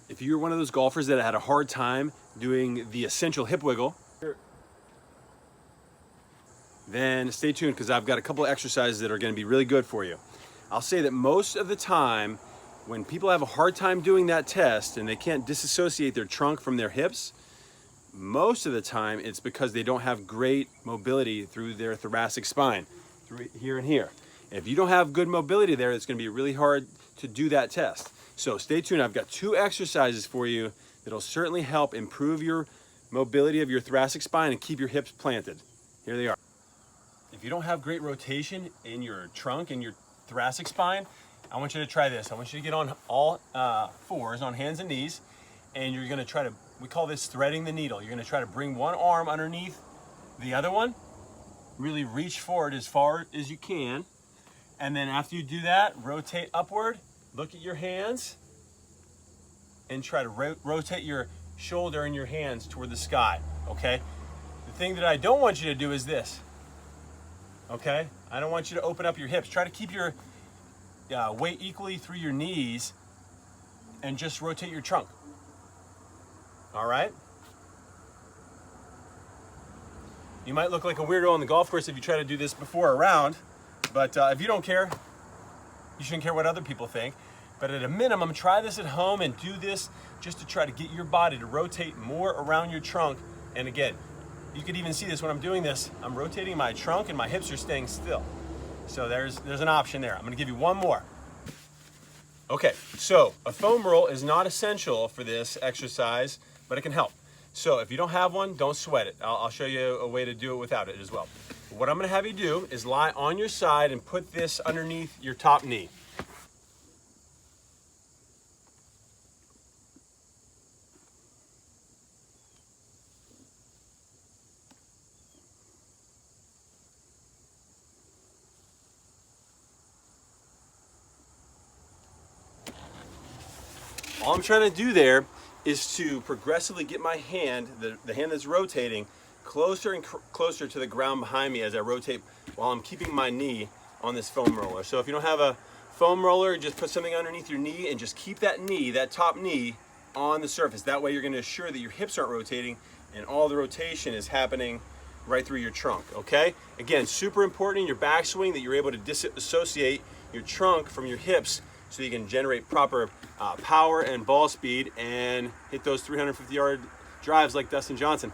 If you're one of those golfers that had a hard time doing the essential hip wiggle, then stay tuned because I've got a couple of exercises that are going to be really good for you. I'll say that most of the time, when people have a hard time doing that test and they can't disassociate their trunk from their hips, most of the time it's because they don't have great mobility through their thoracic spine, through here and here. And if you don't have good mobility there, it's going to be really hard to do that test. So stay tuned. I've got 2 exercises for you that'll certainly help improve your mobility of your thoracic spine and keep your hips planted. Here they are. If you don't have great rotation in your trunk and your thoracic spine, I want you to try this. I want you to get on all fours, on hands and knees, and you're going to try to, we call this threading the needle. You're going to try to bring one arm underneath the other one, really reach forward as far as you can, and then after you do that, rotate upward, look at your hands, and try to rotate your shoulder and your hands toward the sky, okay? The thing that I don't want you to do is this, okay? I don't want you to open up your hips. Try to keep your weight equally through your knees and just rotate your trunk. All right? You might look like a weirdo on the golf course if you try to do this before a round, but if you don't care, you shouldn't care what other people think. But at a minimum, try this at home and do this just to try to get your body to rotate more around your trunk. And again, you could even see this when I'm doing this. I'm rotating my trunk and my hips are staying still. So there's an option there. I'm gonna give you one more. Okay, so a foam roll is not essential for this exercise, but it can help. So if you don't have one, don't sweat it. I'll show you a way to do it without it as well. What I'm gonna have you do is lie on your side and put this underneath your top knee. All I'm trying to do there is to progressively get my hand, the hand that's rotating, closer and closer to the ground behind me as I rotate while I'm keeping my knee on this foam roller. So if you don't have a foam roller, just put something underneath your knee and just keep that knee, that top knee, on the surface. That way you're going to assure that your hips aren't rotating and all the rotation is happening right through your trunk, okay? Again, super important in your backswing that you're able to disassociate your trunk from your hips so you can generate proper power and ball speed and hit those 350-yard drives like Dustin Johnson.